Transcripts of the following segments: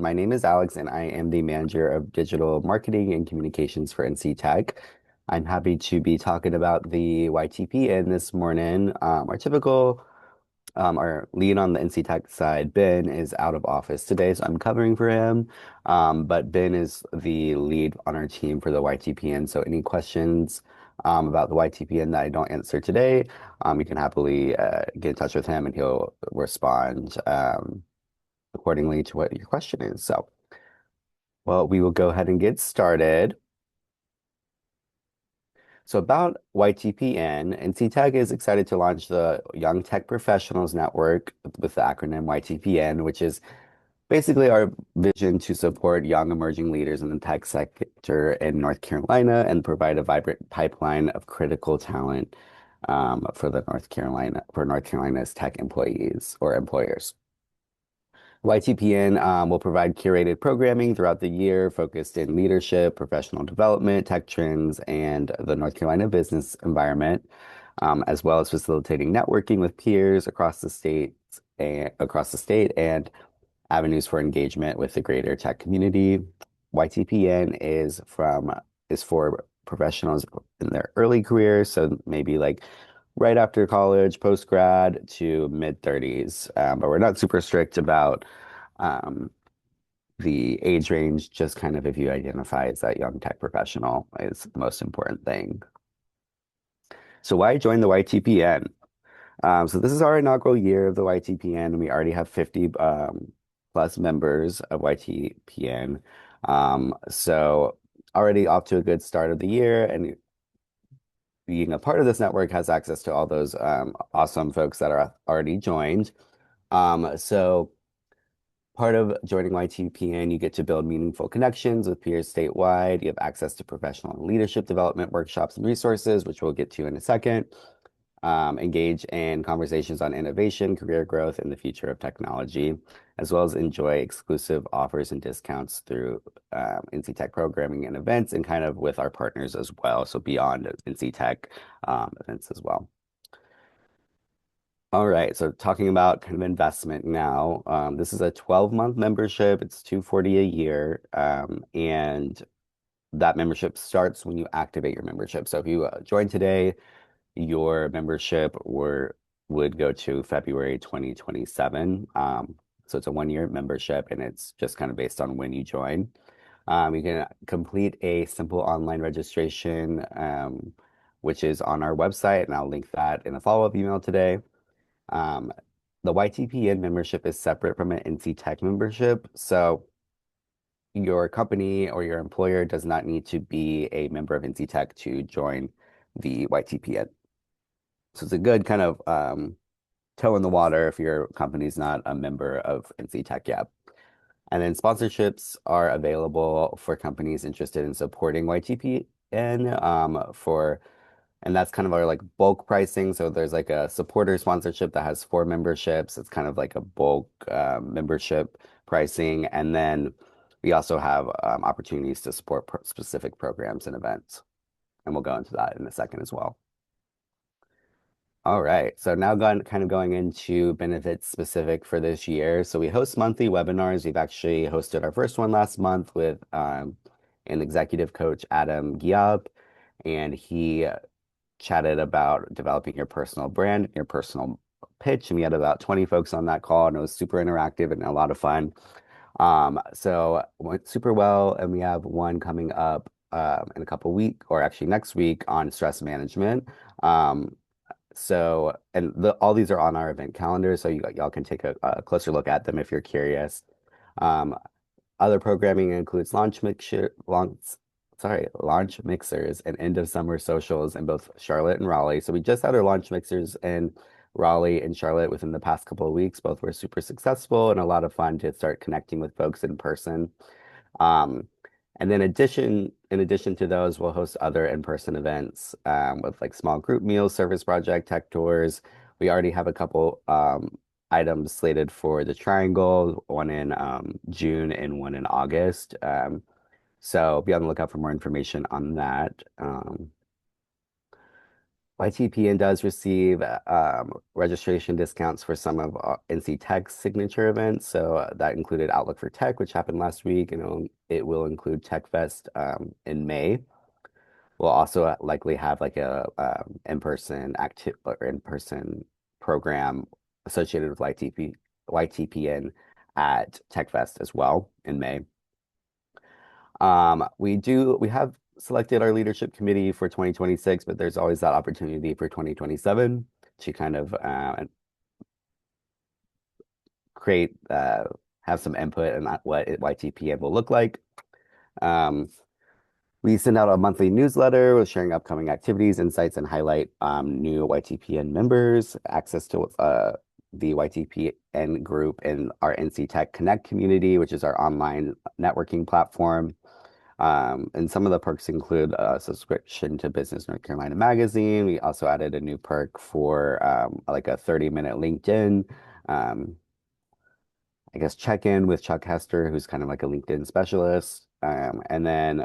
My name is Alex, and I am the manager of digital marketing and communications for NC Tech. I'm happy to be talking about the YTPN this morning. Our lead on the NC Tech side, Ben, is out of office today, so I'm covering for him. But Ben is the lead on our team for the YTPN. So any questions about the YTPN that I don't answer today, you can happily get in touch with him, and he'll respond accordingly to what your question is. So, well, we will go ahead and get started. So about YTPN, NCTech is excited to launch the Young Tech Professionals Network with the acronym YTPN, which is basically our vision to support young emerging leaders in the tech sector in North Carolina and provide a vibrant pipeline of critical talent for North Carolina's tech employees or employers. YTPN will provide curated programming throughout the year focused in leadership, professional development, tech trends, and the North Carolina business environment, as well as facilitating networking with peers across the state and avenues for engagement with the greater tech community. YTPN is for professionals in their early careers, so maybe like right after college, post grad to mid 30s. But we're not super strict about um, the age range, just kind of if you identify as that young tech professional is the most important thing. So why join the YTPN? So this is our inaugural year of the YTPN, and we already have 50 plus members of YTPN. So already off to a good start of the year, and being a part of this network has access to all those awesome folks that are already joined. So part of joining YTPN, you get to build meaningful connections with peers statewide. You have access to professional and leadership development workshops and resources, which we'll get to in a second. Engage in conversations on innovation, career growth, and the future of technology, as well as enjoy exclusive offers and discounts through NC Tech programming and events, and kind of with our partners as well. So beyond NC Tech events as well. All right, so talking about kind of investment now, this is a 12-month membership. It's 240 a year, and that membership starts when you activate your membership. So if you join today, your membership would go to February 2027. So it's a 1 year membership, and it's just kind of based on when you join. You can complete a simple online registration, which is on our website, and I'll link that in a follow-up email today. Um, the YTPN membership is separate from an NC Tech membership. So your company or your employer does not need to be a member of NC Tech to join the YTPN. So it's a good kind of toe in the water if your company's not a member of NC Tech yet. And then sponsorships are available for companies interested in supporting YTPN and that's kind of our like bulk pricing. So there's like a supporter sponsorship that has 4 memberships. It's kind of like a bulk membership pricing. And then we also have opportunities to support specific programs and events. And we'll go into that in a second as well. All right. So now kind of going into benefits specific for this year. So we host monthly webinars. We've actually hosted our first one last month with an executive coach, Adam Giab, and he chatted about developing your personal brand, your personal pitch. And we had about 20 folks on that call, and it was super interactive and a lot of fun. So it went super well, and we have one coming up in a couple weeks, or actually next week, on stress management. All these are on our event calendar, so y'all can take a closer look at them if you're curious. Um, Other programming includes launch mixers and end of summer socials in both Charlotte and Raleigh. So we just had our launch mixers in Raleigh and Charlotte within the past couple of weeks. Both were super successful and a lot of fun to start connecting with folks in person. Um, and then in addition to those, we'll host other in-person events with like small group meals, service project, tech tours. We already have a couple items slated for the Triangle, one in June and one in August. So be on the lookout for more information on that. YTPN does receive registration discounts for some of NC Tech's signature events. So that included Outlook for Tech, which happened last week, and it will include Tech Fest in May. We'll also likely have like a in-person active or in-person program associated with YTPN at Tech Fest as well in May. We have selected our leadership committee for 2026, but there's always that opportunity for 2027 to kind of create have some input in what YTPN will look like. Um, we send out a monthly newsletter with sharing upcoming activities, insights, and highlight new YTPN members, access to the YTPN group in our NC Tech Connect community, which is our online networking platform. And some of the perks include a subscription to Business North Carolina Magazine. We also added a new perk for like a 30-minute LinkedIn, um, I guess, check-in with Chuck Hester, who's kind of like a LinkedIn specialist. And then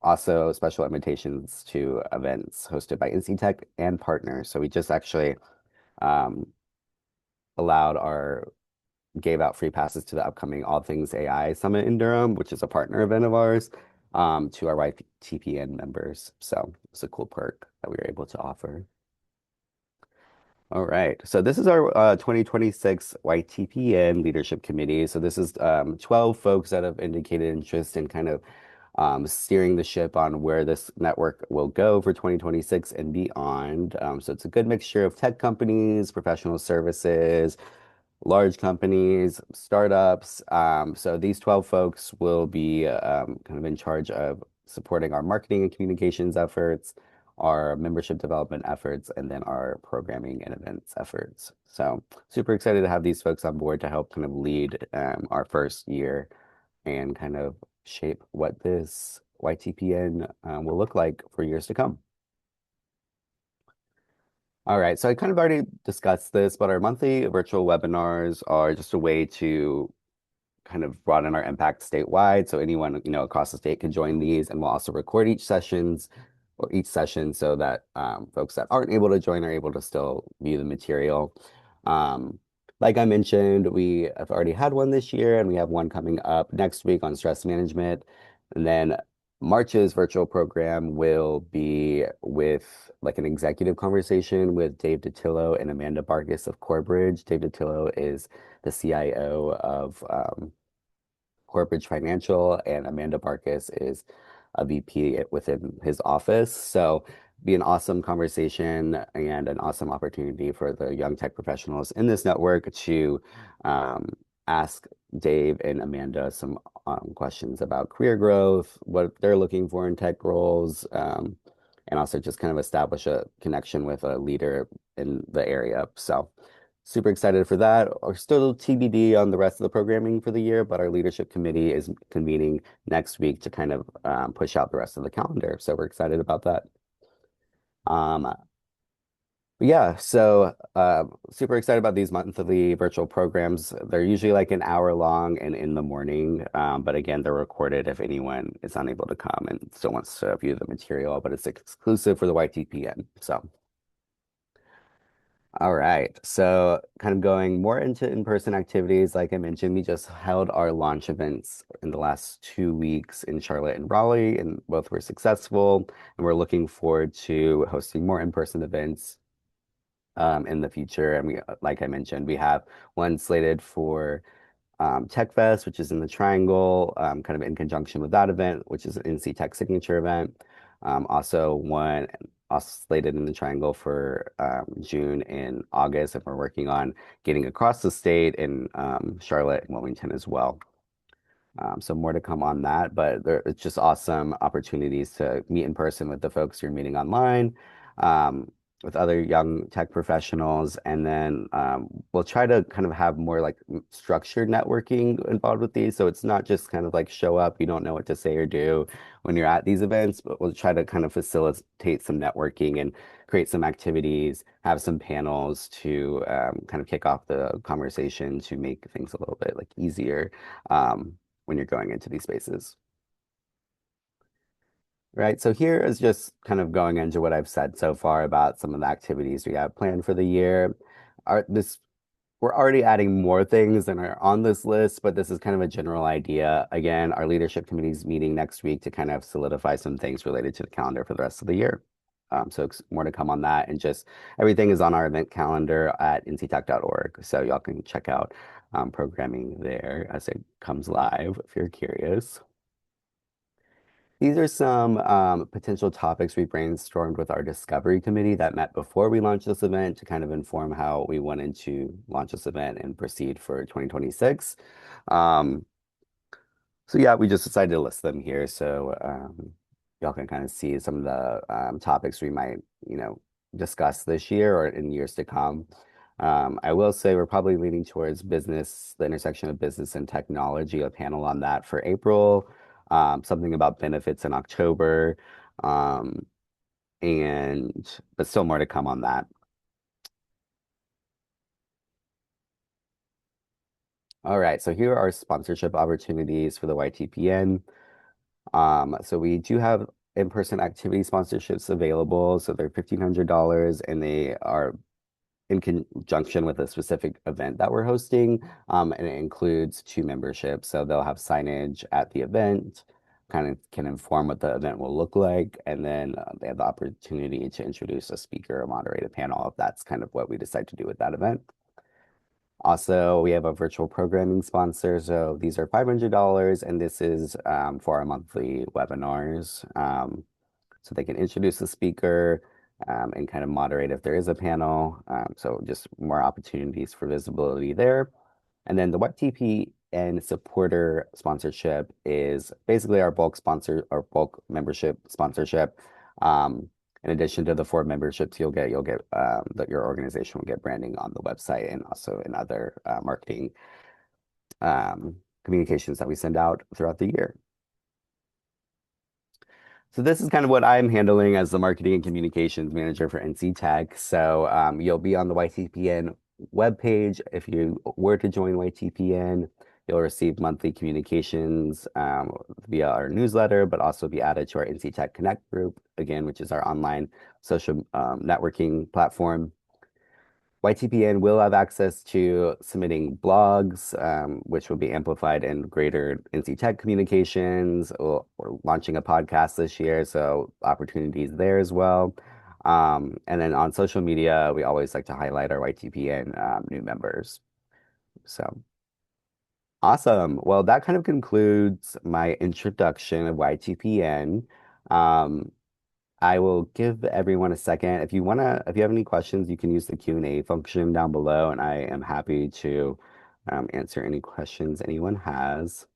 also special invitations to events hosted by NC Tech and partners. So we just actually um, allowed our gave out free passes to the upcoming All Things AI Summit in Durham, which is a partner event of ours, to our YTPN members. So it's a cool perk that we were able to offer. All right. So this is our 2026 YTPN Leadership Committee. So this is 12 folks that have indicated interest in kind of steering the ship on where this network will go for 2026 and beyond. So it's a good mixture of tech companies, professional services, large companies, startups. So these 12 folks will be kind of in charge of supporting our marketing and communications efforts, our membership development efforts, and then our programming and events efforts. So super excited to have these folks on board to help kind of lead our first year and kind of shape what this YTPN will look like for years to come. All right, so I kind of already discussed this, but our monthly virtual webinars are just a way to kind of broaden our impact statewide. So anyone, across the state can join these, and we'll also record each session so that folks that aren't able to join are able to still view the material. Um, like I mentioned, we have already had one this year, and we have one coming up next week on stress management. And then March's virtual program will be with like an executive conversation with Dave DeTillo and Amanda Bargus of Corebridge. Dave DeTillo is the CIO of Corebridge Financial, and Amanda Barkus is a VP within his office. So be an awesome conversation and an awesome opportunity for the young tech professionals in this network to um, ask Dave and Amanda some questions about career growth, what they're looking for in tech roles, and also just kind of establish a connection with a leader in the area. So super excited for that. We're still TBD on the rest of the programming for the year, but our leadership committee is convening next week to kind of push out the rest of the calendar. So we're excited about that. Um, yeah, so super excited about these monthly virtual programs. They're usually like an hour long and in the morning, but again, they're recorded if anyone is unable to come and still wants to view the material, but it's exclusive for the YTPN. So. All right. So, kind of going more into in-person activities, like I mentioned, we just held our launch events in the last 2 weeks in Charlotte and Raleigh, and both were successful. And we're looking forward to hosting more in-person events in the future. And like I mentioned, we have one slated for Tech Fest, which is in the Triangle, kind of in conjunction with that event, which is an NC Tech signature event. Also one slated in the Triangle for June and August, and we're working on getting across the state in Charlotte and Wilmington as well. So more to come on that, but it's just awesome opportunities to meet in person with the folks you're meeting online, with other young tech professionals, and then we'll try to kind of have more like structured networking involved with these. So it's not just kind of like show up, you don't know what to say or do when you're at these events, but we'll try to kind of facilitate some networking and create some activities, have some panels to kind of kick off the conversation to make things a little bit like easier. When you're going into these spaces. Right. So here is just kind of going into what I've said so far about some of the activities we have planned for the year. This We're already adding more things than are on this list, but this is kind of a general idea. Again, our leadership committee is meeting next week to kind of solidify some things related to the calendar for the rest of the year. So more to come on that, and just everything is on our event calendar at nctech.org. So y'all can check out programming there as it comes live if you're curious. These are some potential topics we brainstormed with our discovery committee that met before we launched this event to kind of inform how we wanted to launch this event and proceed for 2026. Um, so yeah, we just decided to list them here so y'all can kind of see some of the topics we might, discuss this year or in years to come. I will say we're probably leaning towards business, the intersection of business and technology, a panel on that for April, something about benefits in October, um, but still more to come on that. All right, so here are sponsorship opportunities for the YTPN. So we do have in-person activity sponsorships available. So they're $1,500 and they are in conjunction with a specific event that we're hosting. And it includes two memberships. So they'll have signage at the event, kind of can inform what the event will look like. And then they have the opportunity to introduce a speaker or moderate a panel if that's kind of what we decide to do with that event. Also, we have a virtual programming sponsor. So these are $500, and this is for our monthly webinars. So they can introduce the speaker and kind of moderate if there is a panel. So just more opportunities for visibility there. And then the WebTP and supporter sponsorship is basically our bulk sponsor, our bulk membership sponsorship. In addition to the four memberships you'll get that your organization will get branding on the website and also in other marketing communications that we send out throughout the year. So this is kind of what I'm handling as the marketing and communications manager for NC Tech. So you'll be on the YTPN webpage. If you were to join YTPN, you'll receive monthly communications via our newsletter, but also be added to our NC Tech Connect group, again, which is our online social networking platform. YTPN will have access to submitting blogs, which will be amplified in greater NC Tech communications. We're launching a podcast this year, so opportunities there as well. And then on social media, we always like to highlight our YTPN new members. So awesome. Well, that kind of concludes my introduction of YTPN. Um, I will give everyone a second. If you have any questions, you can use the Q&A function down below, and I am happy to answer any questions anyone has.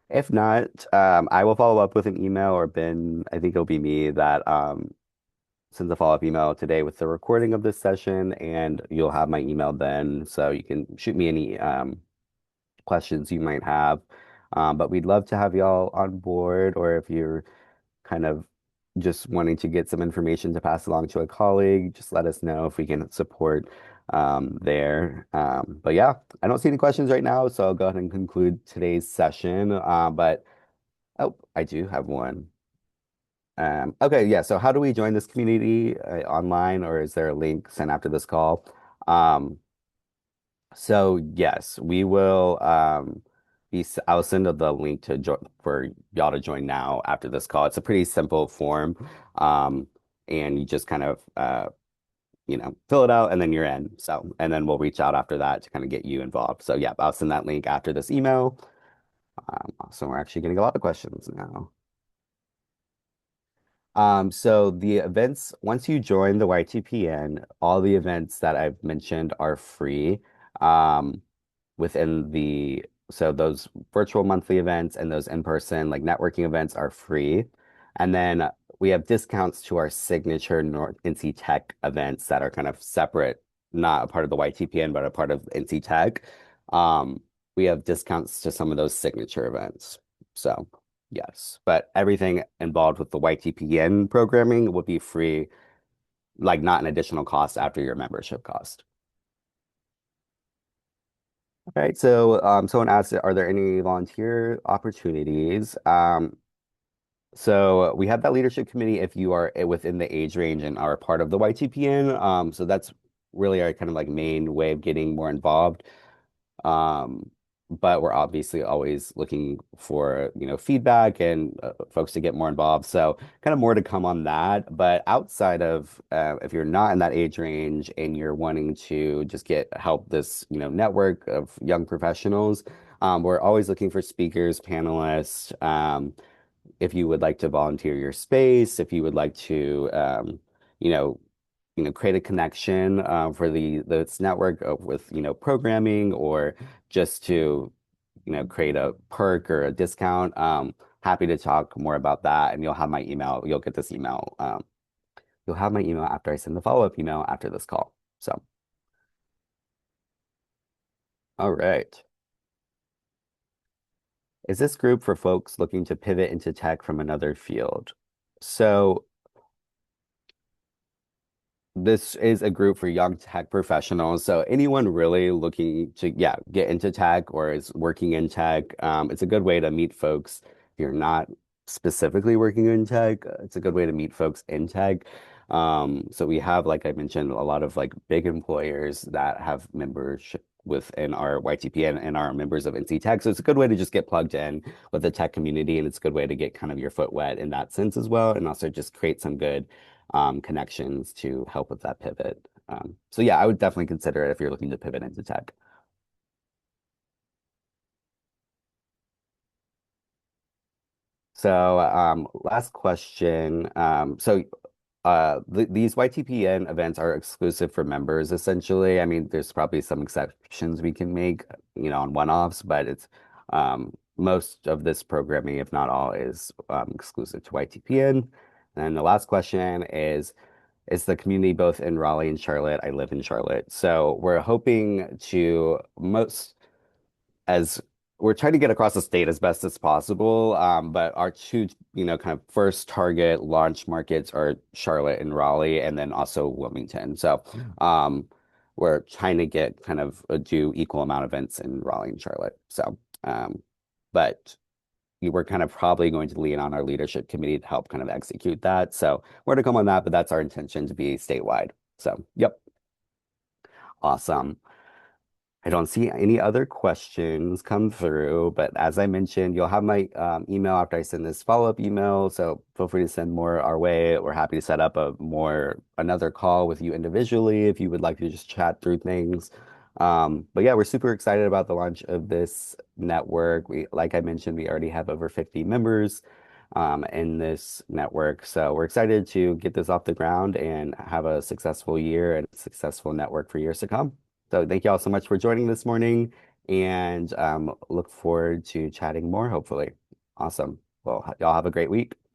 If not, I will follow up with an email or Ben, I think it'll be me that sends a follow-up email today with the recording of this session, and you'll have my email then, so you can shoot me any questions you might have. But we'd love to have y'all on board, or if you're kind of just wanting to get some information to pass along to a colleague, just let us know if we can support there. But yeah, I don't see any questions right now, so I'll go ahead and conclude today's session. But oh, I do have one. Okay, yeah. So how do we join this community online, or is there a link sent after this call? Um, so yes, we will I'll send the link to join for y'all to join now after this call. It's a pretty simple form. Um and you just kind of fill it out and then you're in. So and then we'll reach out after that to kind of get you involved. So yeah, I'll send that link after this email. So we're actually getting a lot of questions now. So the events, once you join the YTPN, all the events that I've mentioned are free. Um, so those virtual monthly events and those in-person like networking events are free. And then we have discounts to our signature North NC Tech events that are kind of separate, not a part of the YTPN, but a part of NC Tech. Um, we have discounts to some of those signature events. So yes, but everything involved with the YTPN programming would be free, like not an additional cost after your membership cost. All right, so someone asked, are there any volunteer opportunities? So we have that leadership committee if you are within the age range and are part of the YTPN. So that's really our kind of like main way of getting more involved. Um, but we're obviously always looking for, feedback and folks to get more involved. So kind of more to come on that. But outside of if you're not in that age range and you're wanting to just get help this, network of young professionals, we're always looking for speakers, panelists. If you would like to volunteer your space, if you would like to, you know, create a connection for this network with, programming or just to, create a perk or a discount. Happy to talk more about that. And you'll have my email. You'll get this email. You'll have my email after I send the follow-up email after this call. So, all right. Is this group for folks looking to pivot into tech from another field? So this is a group for young tech professionals. So anyone really looking to, yeah, get into tech or is working in tech, it's a good way to meet folks. If you're not specifically working in tech, it's a good way to meet folks in tech. So we have, like I mentioned, a lot of like big employers that have membership within our YTP and our members of NC Tech. So it's a good way to just get plugged in with the tech community, and it's a good way to get kind of your foot wet in that sense as well, and also just create some good connections to help with that pivot. So yeah, I would definitely consider it if you're looking to pivot into tech. So last question. These YTPN events are exclusive for members, essentially. I mean, there's probably some exceptions we can make, on one-offs, but it's most of this programming, if not all, is exclusive to YTPN. And the last question is the community both in Raleigh and Charlotte. I live in Charlotte. So we're hoping to most as we're trying to get across the state as best as possible. But our two, kind of first target launch markets are Charlotte and Raleigh, and then also Wilmington. So we're trying to get kind of do equal amount of events in Raleigh and Charlotte. So but we were kind of probably going to lean on our leadership committee to help kind of execute that. So more to come on that, but that's our intention to be statewide. So, yep, awesome. I don't see any other questions come through, but as I mentioned, you'll have my email after I send this follow-up email. So feel free to send more our way. We're happy to set up another call with you individually if you would like to just chat through things. But yeah, we're super excited about the launch of this network. Like I mentioned, we already have over 50 members in this network. So we're excited to get this off the ground and have a successful year and a successful network for years to come. So thank you all so much for joining this morning and look forward to chatting more, hopefully. Awesome. Well, y'all have a great week.